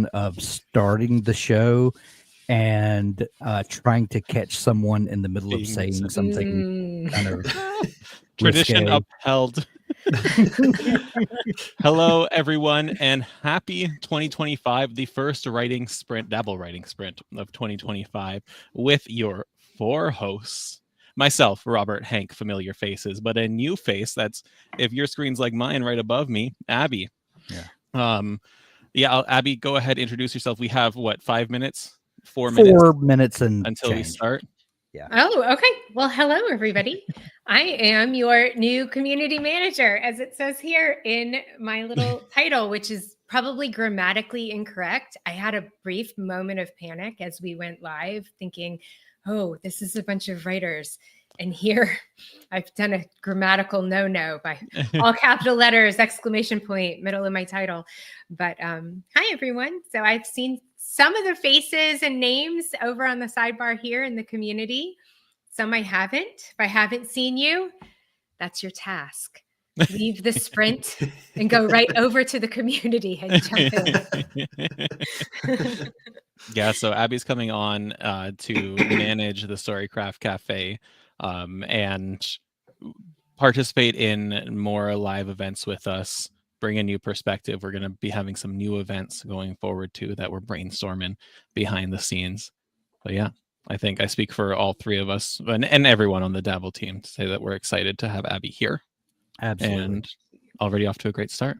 fun of starting the show and trying to catch someone in the middle of saying something kind of tradition risque. upheld. Hello, everyone, and happy 2025, the first Dabble writing sprint of 2025 with your 4 hosts. Myself, Robert, Hank, familiar faces, but a new face that's, if your screen's like mine right above me, Abby. Yeah. Abby, go ahead, introduce yourself. We have, 5 minutes? 4 minutes and until change. we start. Yeah. Oh, okay. Well, hello, everybody. I am your new community manager, as it says here in my little title, which is probably grammatically incorrect. I had a brief moment of panic as we went live, thinking, oh, this is a bunch of writers. And here I've done a grammatical no-no by all capital letters, exclamation point, middle of my title. But hi, everyone. So I've seen some of the faces and names over on the sidebar here in the community. Some I haven't. If I haven't seen you, that's your task. Leave the sprint and go right over to the community and jump in. Yeah, so Abby's coming on to manage the Storycraft Cafe and participate in more live events with us, bring a new perspective. We're going to be having some new events going forward too that we're brainstorming behind the scenes. But yeah, I think I speak for all 3 of us and everyone on the Dabble team to say that we're excited to have Abby here. Absolutely. And already off to a great start.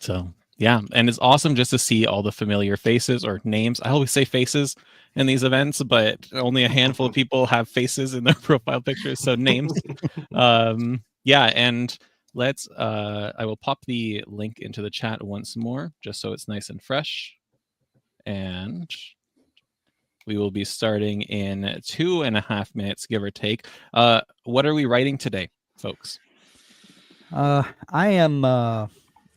So yeah, and it's awesome just to see all the familiar faces or names. I always say faces in these events, but only a handful of people have faces in their profile pictures, so names. Yeah, and let's I will pop the link into the chat once more just so it's nice and fresh. And we will be starting in 2.5 minutes, give or take. What are we writing today, folks? I am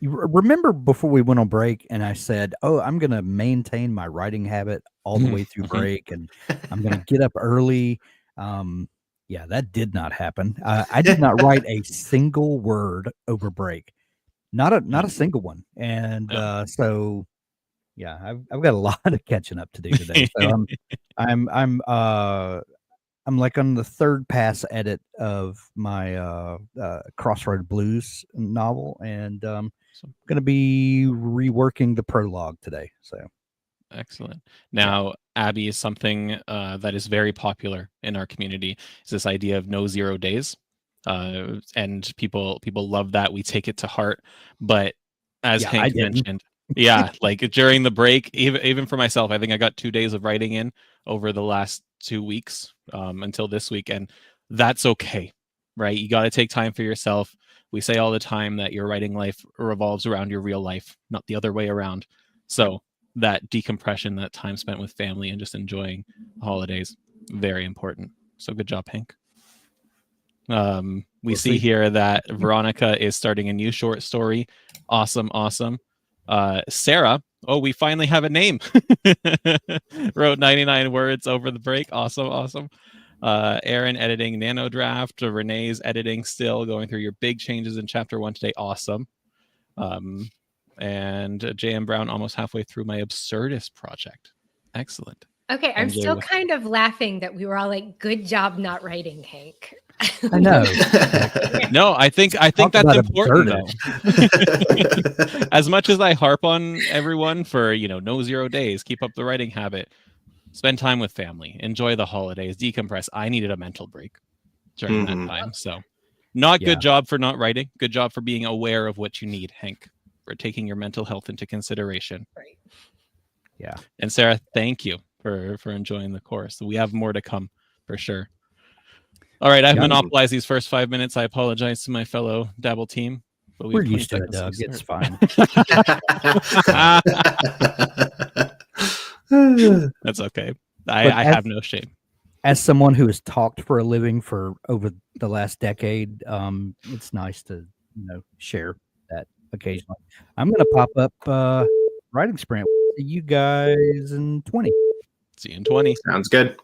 remember before we went on break and I said, oh, I'm going to maintain my writing habit all the way through break and I'm going to get up early. Yeah, that did not happen. I did not write a single word over break. Not a single one. And so yeah, I've got a lot of catching up to do today. So I'm like on the 3rd pass edit of my Crossroad Blues novel, and I'm going to be reworking the prologue today. So excellent. Now, Abby, is something that is very popular in our community is this idea of no 0 days, and people love that. We take it to heart, but as Hank mentioned, like during the break, even for myself, I think I got 2 days of writing in over the last 2 weeks until this week, and that's okay, right? You got to take time for yourself. We say all the time that your writing life revolves around your real life, not the other way around. So that decompression, that time spent with family and just enjoying holidays, very important. So good job, Hank. We see here that Veronica is starting a new short story. Awesome. Sarah, we finally have a name. Wrote 99 words over the break. Awesome. Aaron editing Nano Draft. Renee's editing still, going through your big changes in chapter 1 today. Awesome. And J.M. Brown almost halfway through my Absurdist project. Excellent. Okay, I'm still kind of laughing that we were all like, good job not writing, Hank. I know. No, I think that's important though. As much as I harp on everyone for, no 0 days, keep up the writing habit, spend time with family, enjoy the holidays, decompress. I needed a mental break during that time. So good job for not writing. Good job for being aware of what you need, Hank, for taking your mental health into consideration. Right. Yeah. And Sarah, thank you for enjoying the course. We have more to come for sure. All right, I've monopolized these first 5 minutes. I apologize to my fellow Dabble team. But we're used to it, Doug. It's fine. That's okay. I have no shame. As someone who has talked for a living for over the last decade, it's nice to share that occasionally. I'm going to pop up writing sprint. See you guys in 20. See you in 20. Sounds good.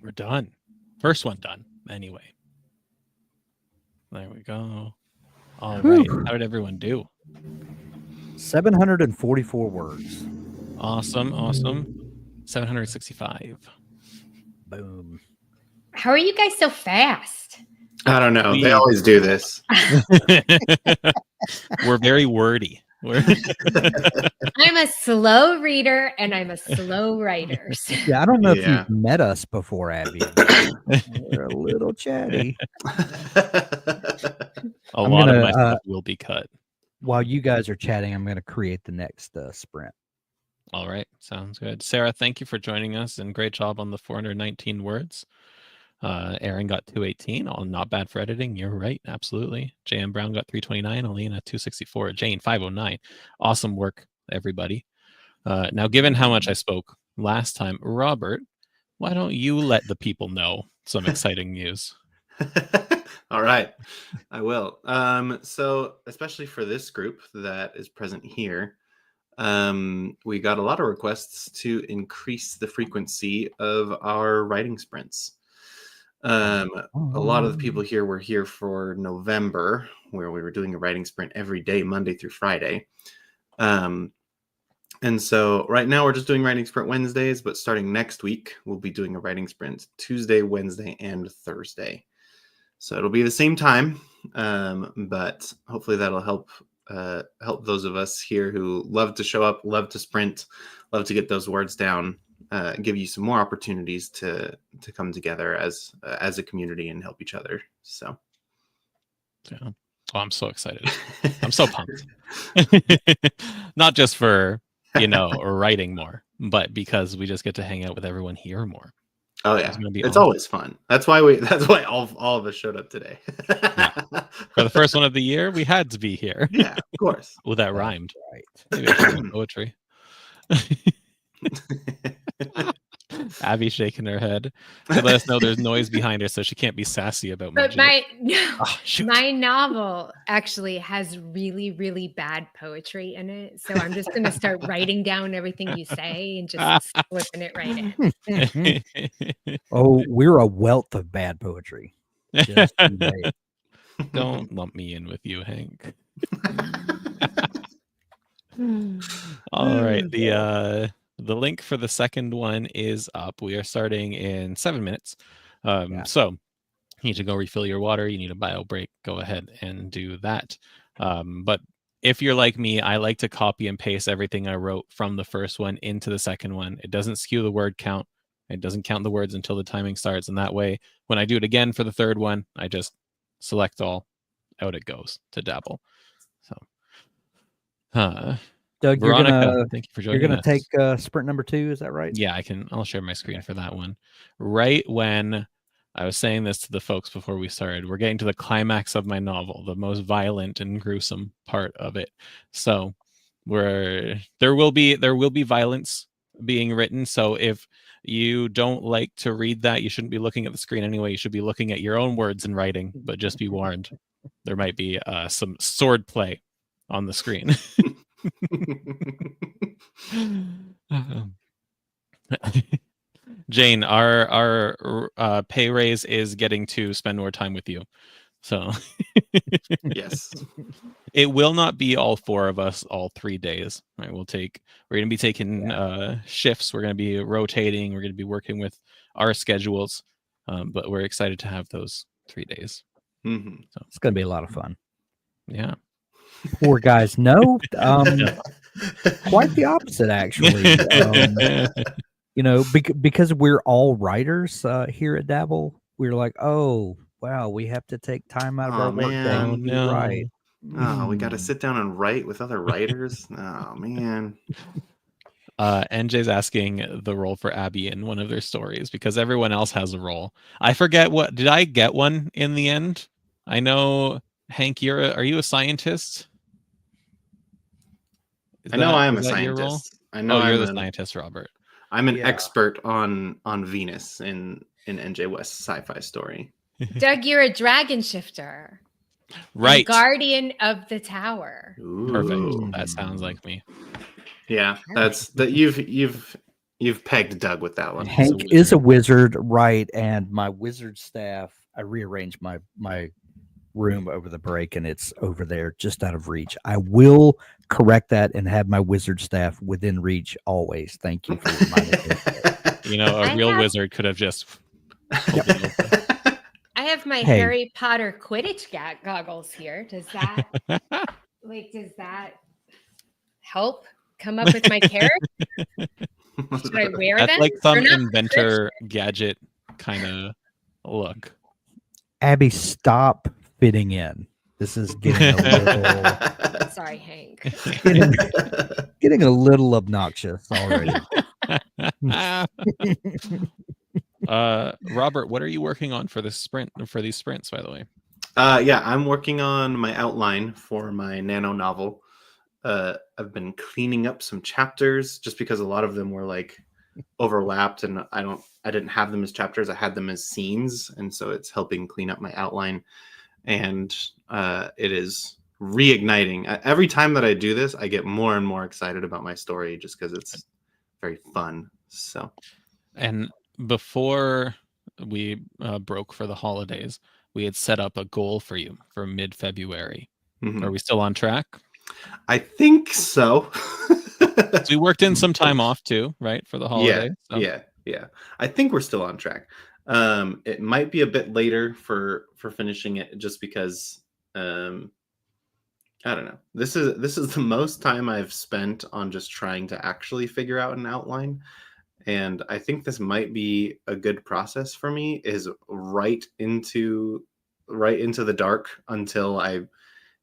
We're done. First one done. Anyway. There we go. All right. How did everyone do? 744 words. Awesome. 765. Boom. How are you guys so fast? I don't know. They always do this. We're very wordy. I'm a slow reader and I'm a slow writer. Yeah, I don't know if you've met us before, Abby. We're a little chatty. A lot of my stuff will be cut. While you guys are chatting, I'm going to create the next sprint. All right. Sounds good. Sarah, thank you for joining us, and great job on the 419 words. Aaron got 218. Oh, not bad for editing. You're right. Absolutely. J.M. Brown got 329. Alina 264. Jane 509. Awesome work, everybody. Now, given how much I spoke last time, Robert, why don't you let the people know some exciting news? All right, I will. So especially for this group that is present here, we got a lot of requests to increase the frequency of our writing sprints. A lot of the people here were here for November, where we were doing a writing sprint every day, Monday through Friday. And so right now we're just doing writing sprint Wednesdays, but starting next week, we'll be doing a writing sprint Tuesday, Wednesday, and Thursday. So it'll be the same time, but hopefully that'll help those of us here who love to show up, love to sprint, love to get those words down. Give you some more opportunities to come together as a community and help each other. So, yeah. Oh, I'm so excited. I'm so pumped. Not just for writing more, but because we just get to hang out with everyone here more. Oh yeah, it's always fun. That's why all of us showed up today. Yeah. For the first one of the year, we had to be here. Yeah, of course. Well, that rhymed. Right. Maybe I should write poetry. Abby's shaking her head to let us know there's noise behind her, so she can't be sassy about but my novel actually has really, really bad poetry in it. So I'm just going to start writing down everything you say and just slipping it right in. Oh, we're a wealth of bad poetry. Just don't lump me in with you, Hank. All right, the link for the second one is up. We are starting in 7 minutes. So you need to go refill your water. You need a bio break. Go ahead and do that. But if you're like me, I like to copy and paste everything I wrote from the first one into the second one. It doesn't skew the word count. It doesn't count the words until the timing starts. And that way, when I do it again for the third one, I just select all. Out it goes to Dabble. So, Doug, Veronica, thank you for joining us. You're going to take sprint number 2, is that right? Yeah, I'll share my screen for that one. Right when I was saying this to the folks before we started, we're getting to the climax of my novel, the most violent and gruesome part of it. So there will be violence being written. So if you don't like to read that, you shouldn't be looking at the screen anyway. You should be looking at your own words and writing, but just be warned. There might be some sword play on the screen. Jane, our pay raise is getting to spend more time with you. So yes, it will not be all 4 of us all 3 days. Right? We're going to be taking shifts. We're going to be rotating. We're going to be working with our schedules, but we're excited to have those 3 days. Mm-hmm. So it's going to be a lot of fun. Yeah. Poor guys. No, quite the opposite, actually. Because we're all writers here at Dabble, we're like, oh, wow, we have to take time out of our work day to write. Oh, we got to sit down and write with other writers. Oh, man. NJ's asking the role for Abby in one of their stories because everyone else has a role. I forget did I get one in the end? I know, Hank, are you a scientist? I know I am a scientist. I know you're the scientist, Robert. I'm an expert on Venus in NJ West's sci-fi story. Doug, you're a dragon shifter. Right. Guardian of the tower. Ooh. Perfect. That sounds like me. Yeah, that's that you've You've pegged Doug with that one. Hank is a wizard, right? And my wizard staff, I rearranged my room over the break, and it's over there, just out of reach. I will correct that and have my wizard staff within reach always. Thank you for reminding me. You know, a real wizard could have just. I have my Harry Potter Quidditch goggles here. Does that does that help come up with my character? Should I wear That's them? like some inventor gadget kind of look. Abby, stop fitting in. This is getting a little. Sorry, Hank. Getting a little obnoxious already. Robert, what are you working on for these sprints, by the way? Yeah, I'm working on my outline for my nano novel. I've been cleaning up some chapters just because a lot of them were like overlapped, and I didn't have them as chapters. I had them as scenes, and so it's helping clean up my outline. And it is reigniting. Every time that I do this, I get more and more excited about my story just because it's very fun. So, and before we broke for the holidays, we had set up a goal for you for mid-February. Mm-hmm. Are we still on track? I think so. So we worked in some time off too, right, for the holiday? Yeah. I think we're still on track. It might be a bit later for finishing it, just because I don't know. This is the most time I've spent on just trying to actually figure out an outline, and I think this might be a good process for me. Is right into the dark until I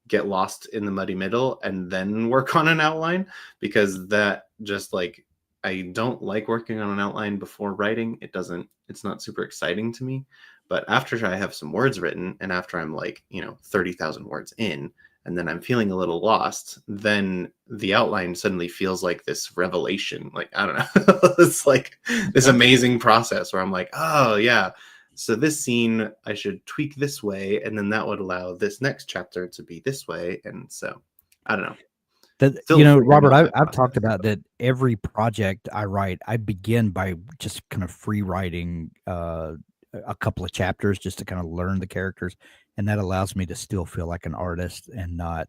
get lost in the muddy middle and then work on an outline, because that just like, I don't like working on an outline before writing. It's not super exciting to me. But after I have some words written, and after I'm like, 30,000 words in, and then I'm feeling a little lost, then the outline suddenly feels like this revelation. Like, I don't know. It's like this amazing process where I'm like, oh yeah, so this scene I should tweak this way, and then that would allow this next chapter to be this way. And so I don't know. Robert, I've talked about that every project I write, I begin by just kind of free writing a couple of chapters just to kind of learn the characters. And that allows me to still feel like an artist and not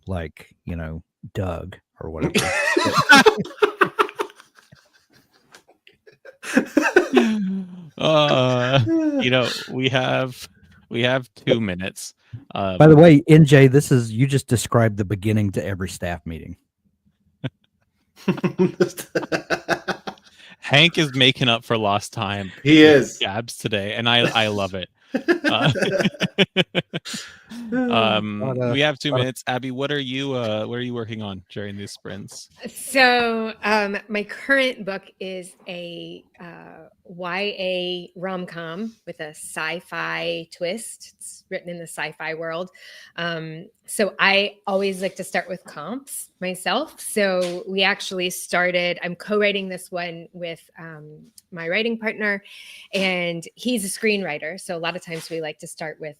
like, Doug or whatever. we have 2 minutes. By the way, NJ, you just described the beginning to every staff meeting. Hank is making up for lost time. He is Gabs today, and I love it. We have 2 minutes. Abby, what are you working on during these sprints? So my current book is a YA rom-com with a sci-fi twist. It's written in the sci-fi world. So I always like to start with comps myself. So we actually I'm co-writing this one with my writing partner, and he's a screenwriter. So a lot of times we like to start with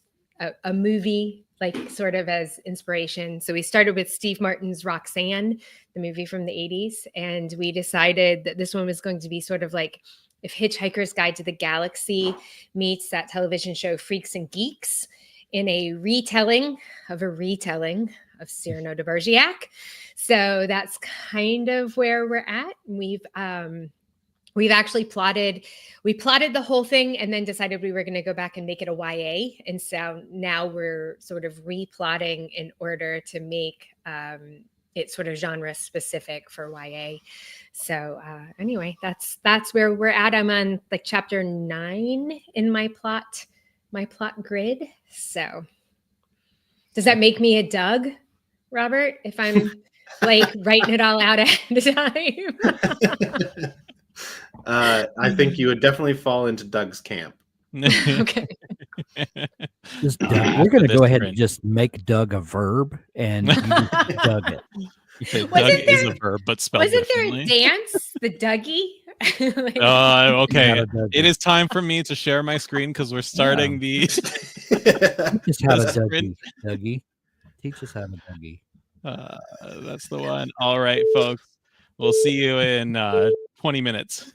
a movie, like sort of as inspiration. So we started with Steve Martin's Roxanne, the movie from the 80s. And we decided that this one was going to be sort of like if Hitchhiker's Guide to the Galaxy meets that television show Freaks and Geeks in a retelling of Cyrano de Bergerac. So that's kind of where we're at. We've actually plotted the whole thing and then decided we were going to go back and make it a YA. And so now we're sort of replotting in order to make it sort of genre specific for YA. So anyway, that's where we're at. I'm on like chapter 9 in my plot grid. So does that make me a Doug, Robert, if I'm like writing it all out ahead of time? I think you would definitely fall into Doug's camp. Okay. We're going to go ahead and just make Doug a verb, and you just Doug it. Doug is a verb, but spelled differently. Wasn't there a dance, the Dougie? Okay. It is time for me to share my screen because we're starting the. Teach us how to Dougie. Teach us how to Dougie. That's the one. All right, folks. We'll see you in 20 minutes.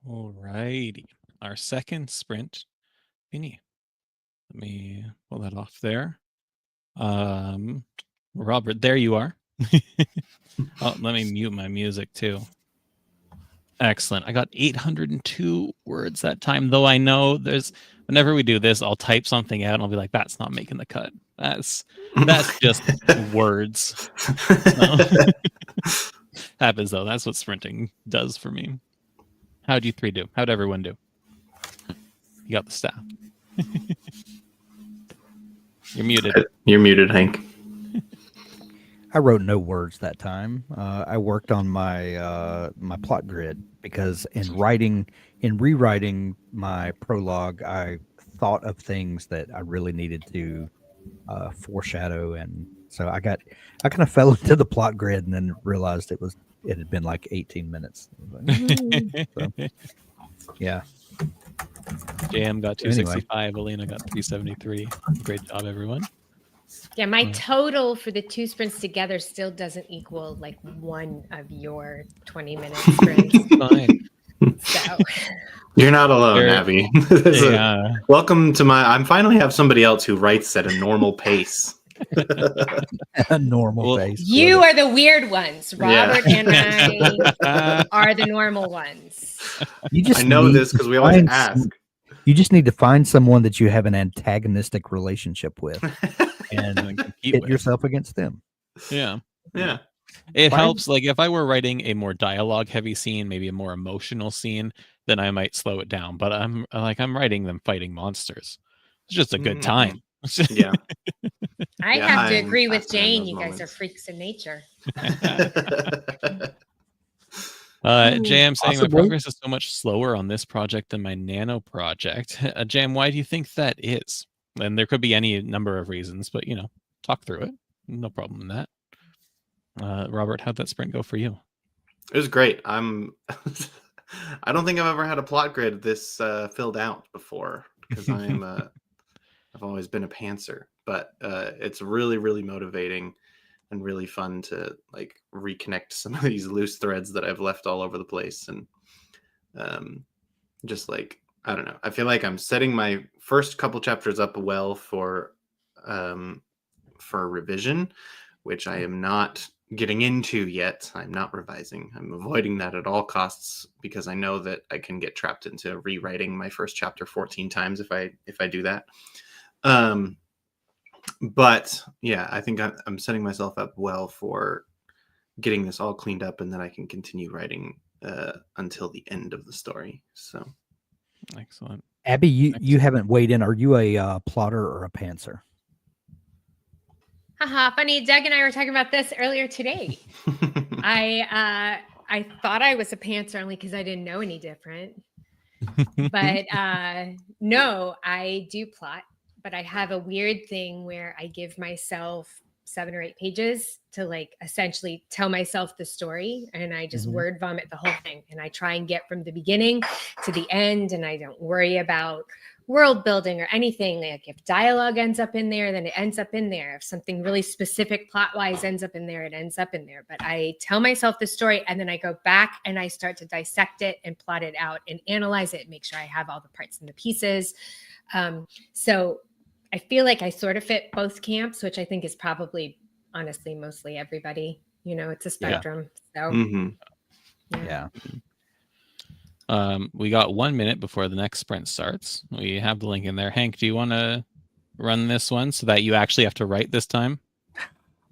All righty. Our second sprint. Vinny, let me pull that off there. Robert, there you are. Oh, let me mute my music too. Excellent. I got 802 words that time, though I know whenever we do this, I'll type something out and I'll be like, that's not making the cut. That's just words. So, happens though. That's what sprinting does for me. How'd you three do? How'd everyone do? You got the staff. You're muted. You're muted, Hank. I wrote no words that time. I worked on my my plot grid because in rewriting my prologue, I thought of things that I really needed to foreshadow, and so I kind of fell into the plot grid and then realized it had been like 18 minutes. So, yeah. JM got 265. Anyway. Elena got 373. Great job, everyone. Yeah, my total for the 2 sprints together still doesn't equal like one of your 20-minute sprints. Fine. So you're not alone, Abby. Welcome to I finally have somebody else who writes at a normal pace. A normal pace. You are the weird ones. Robert and I are the normal ones. I know this because we always ask. You just need to find someone that you have an antagonistic relationship with and hit yourself against them. Yeah. Yeah. It helps. Like if I were writing a more dialogue heavy scene, maybe a more emotional scene, then I might slow it down. But I'm writing them fighting monsters. It's just a good time. Yeah. I have to agree with Jane. You guys are freaks in nature. Jam saying my progress is so much slower on this project than my nano project. Jam, why do you think that is? And there could be any number of reasons, but talk through it. No problem in that. Robert, how'd that sprint go for you? It was great. I don't think I've ever had a plot grid this filled out before because I've always been a pantser, but it's really, really motivating and really fun to like reconnect some of these loose threads that I've left all over the place. And just like, I don't know, I feel like I'm setting my first couple chapters up well for revision, which I am not getting into yet. I'm not revising. I'm avoiding that at all costs because I know that I can get trapped into rewriting my first chapter 14 times if I do that. But yeah, I think I'm setting myself up well for getting this all cleaned up, and then I can continue writing until the end of the story. So excellent. Abby, you haven't weighed in. Are you a plotter or a pantser? Haha, funny. Doug and I were talking about this earlier today. I thought I was a pantser only because I didn't know any different. But no, I do plot. But I have a weird thing where I give myself 7 or 8 pages to like essentially tell myself the story, and I just word vomit the whole thing, and I try and get from the beginning to the end, and I don't worry about world building or anything. Like if dialogue ends up in there, then it ends up in there. If something really specific plot wise ends up in there, it ends up in there. But I tell myself the story, and then I go back and I start to dissect it and plot it out and analyze it, make sure I have all the parts and the pieces. So I feel like I sort of fit both camps, which I think is probably, honestly, mostly everybody. It's a spectrum. Yeah. So, yeah. We got 1 minute before the next sprint starts. We have the link in there. Hank, do you want to run this one so that you actually have to write this time?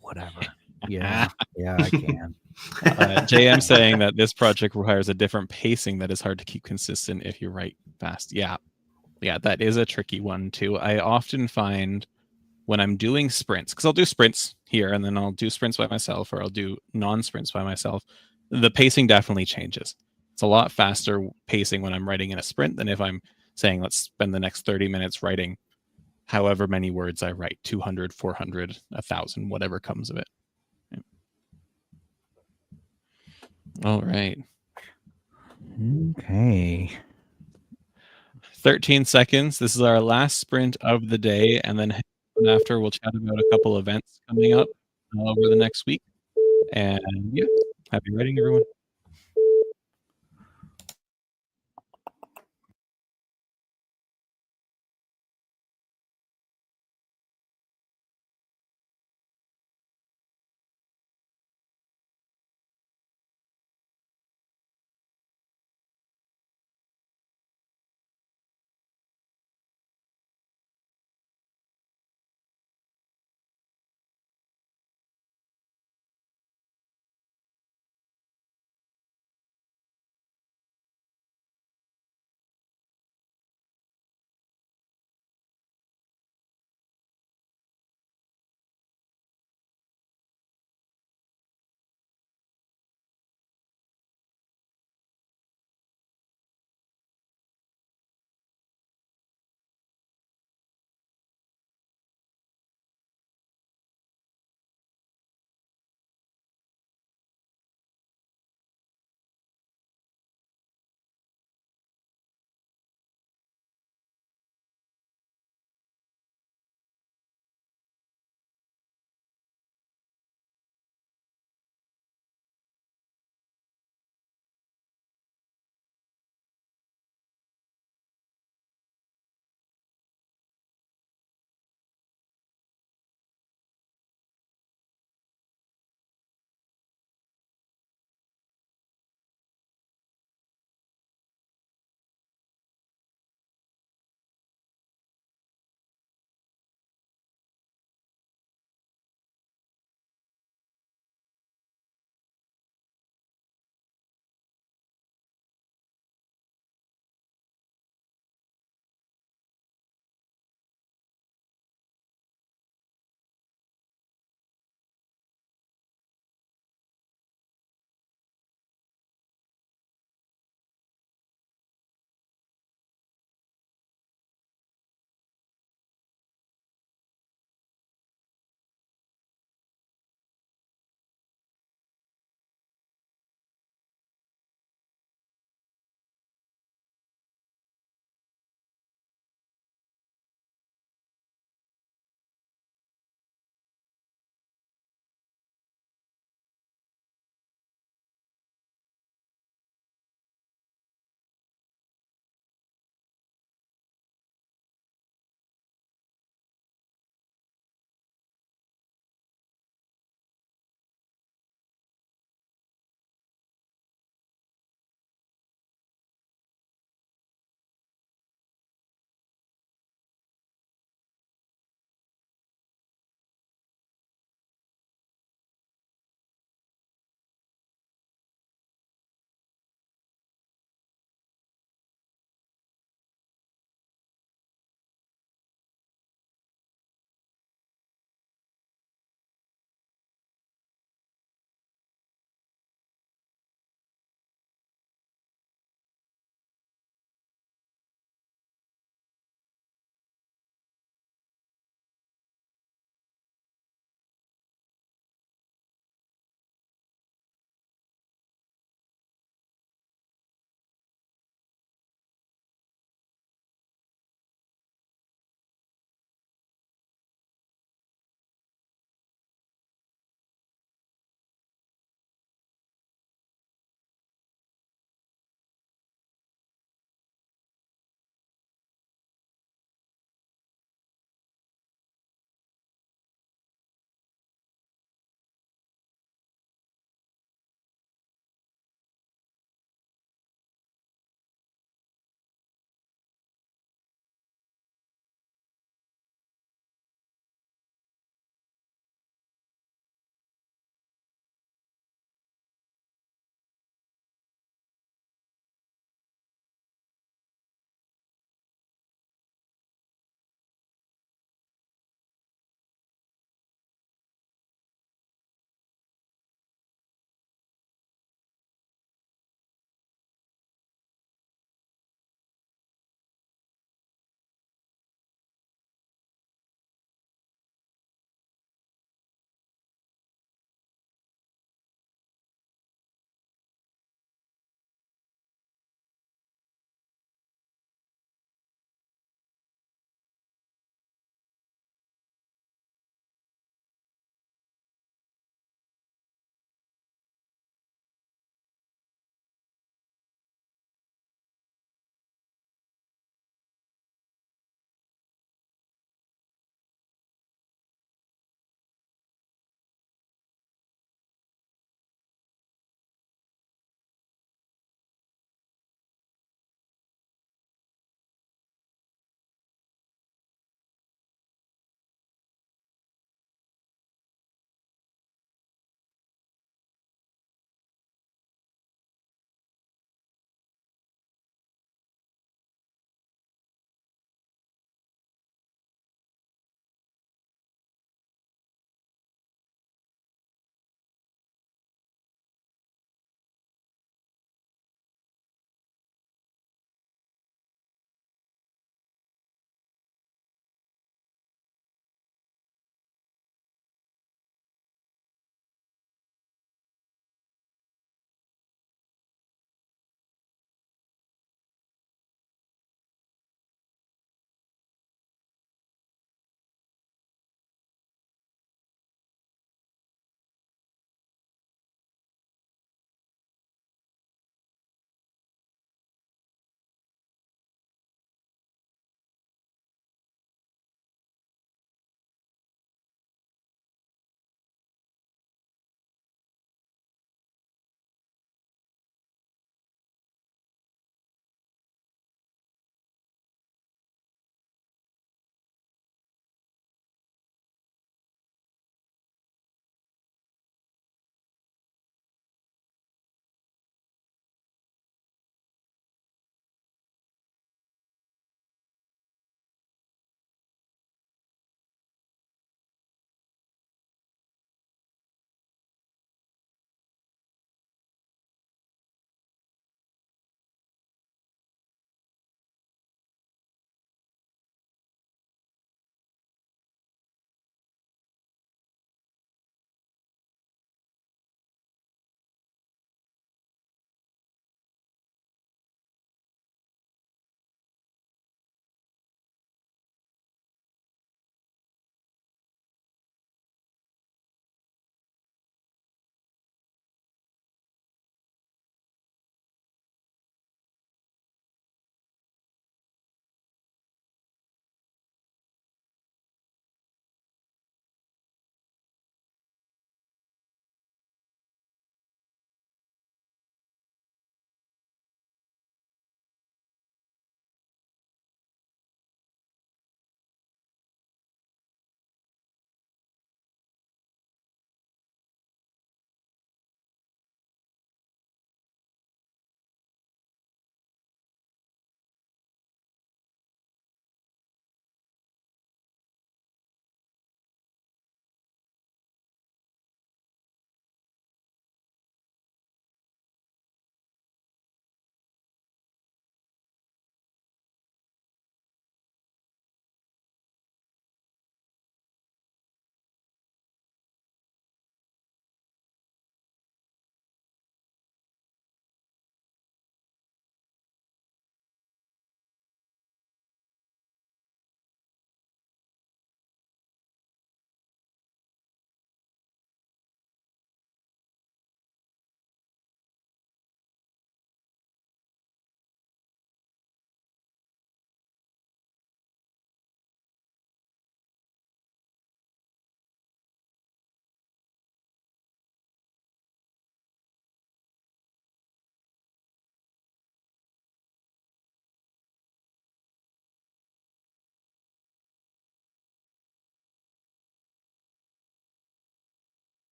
Whatever. Yeah, I can. JM saying that this project requires a different pacing that is hard to keep consistent if you write fast. Yeah, that is a tricky one too. I often find when I'm doing sprints, because I'll do sprints here and then I'll do sprints by myself, or I'll do non-sprints by myself, the pacing definitely changes. It's a lot faster pacing when I'm writing in a sprint than if I'm saying, let's spend the next 30 minutes writing however many words I write, 200, 400, 1,000, whatever comes of it. Yeah. All right. Okay. 13 seconds. This is our last sprint of the day. And then after, we'll chat about a couple events coming up over the next week. And yeah, happy writing, everyone.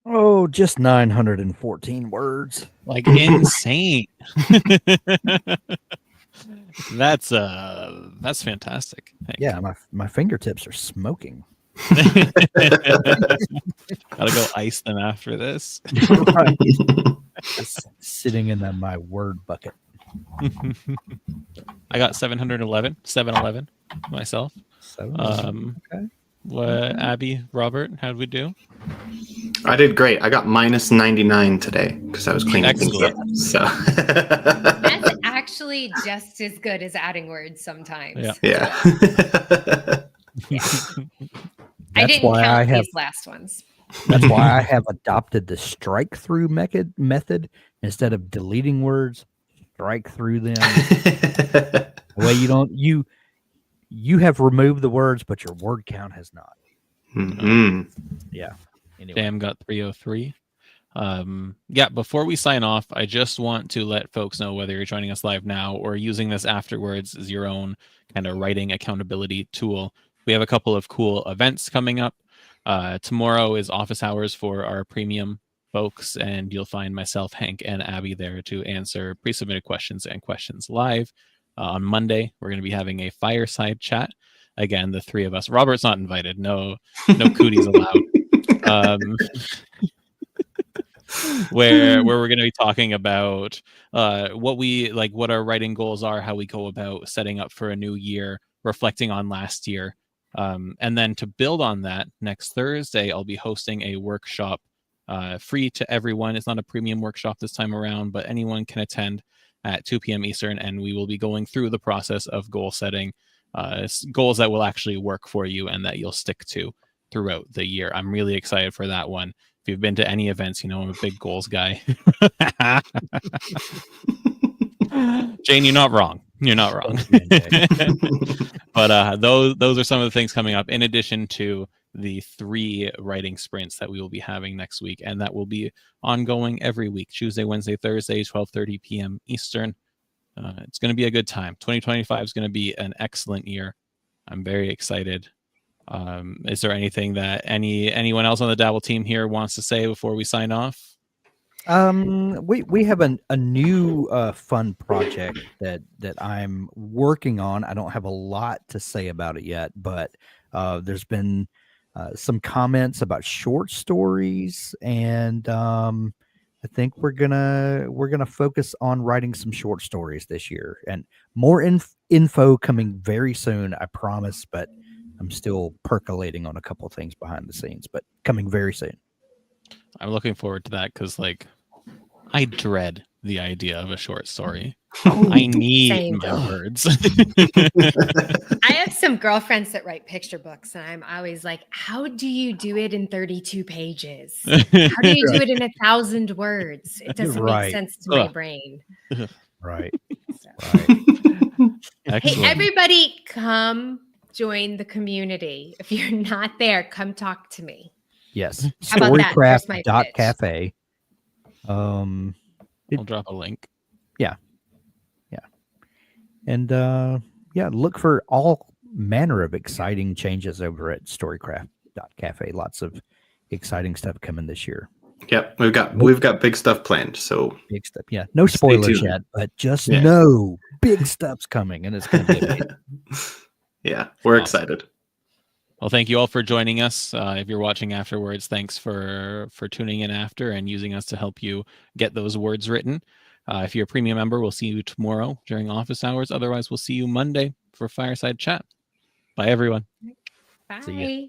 Oh, just 914 words. Like insane. That's fantastic. Hank. Yeah, my fingertips are smoking. Gotta go ice them after this. Right. Just sitting in my word bucket. I got 711 myself. So, okay. What, Abby, Robert, how'd we do? I did great. I got minus 99 today because I was cleaning things up. So That's actually just as good as adding words sometimes. Yeah. Yeah. I That's didn't why count I have- these last ones. That's why I have adopted the strike through method instead of deleting words. Strike through them. Well, you have removed the words, but your word count has not. Yeah. Anyway. Jam got 303. Before we sign off, I just want to let folks know, whether you're joining us live now or using this afterwards as your own kind of writing accountability tool, we have a couple of cool events coming up. Tomorrow is office hours for our premium folks, and you'll find myself, Hank, and Abby there to answer pre-submitted questions and questions live. On Monday, we're going to be having a fireside chat. Again, the three of us. Robert's not invited. No cooties allowed. Where we're going to be talking about what our writing goals are, how we go about setting up for a new year, reflecting on last year. And then to build on that, next Thursday, I'll be hosting a workshop free to everyone. It's not a premium workshop this time around, but anyone can attend at 2 p.m. Eastern, and we will be going through the process of goal setting, goals that will actually work for you and that you'll stick to throughout the year. I'm really excited for that one. If you've been to any events, you know I'm a big goals guy. Jane, you're not wrong. You're not wrong. But those are some of the things coming up, in addition to the 3 writing sprints that we will be having next week, and that will be ongoing every week, Tuesday, Wednesday, Thursday, 12:30 p.m. Eastern. It's going to be a good time. 2025 is going to be an excellent year. I'm very excited. Is there anything that anyone else on the Dabble team here wants to say before we sign off? We have a new fun project that I'm working on. I don't have a lot to say about it yet, but there's been some comments about short stories, and I think we're gonna focus on writing some short stories this year, and more info coming very soon, I promise. But I'm still percolating on a couple of things behind the scenes, but coming very soon. I'm looking forward to that because, I dread the idea of a short story. Oh, I need same. my words. I have some girlfriends that write picture books, and I'm always like, how do you do it in 32 pages? How do you do it in 1,000 words? It doesn't make sense to my brain. Right. Hey, everybody, come join the community. If you're not there, come talk to me. Yes. How about that? There's my pitch. Storycraft.cafe. I'll drop a link. Yeah. And look for all manner of exciting changes over at Storycraft.cafe. Lots of exciting stuff coming this year. Yep, we've got big stuff planned. So big stuff. Yeah. No spoilers yet, but just know big stuff's coming, and it's gonna be amazing. Yeah, we're excited. Well, thank you all for joining us. If you're watching afterwards, thanks for tuning in after and using us to help you get those words written. If you're a premium member, we'll see you tomorrow during office hours. Otherwise, we'll see you Monday for Fireside Chat. Bye, everyone. Bye. See ya.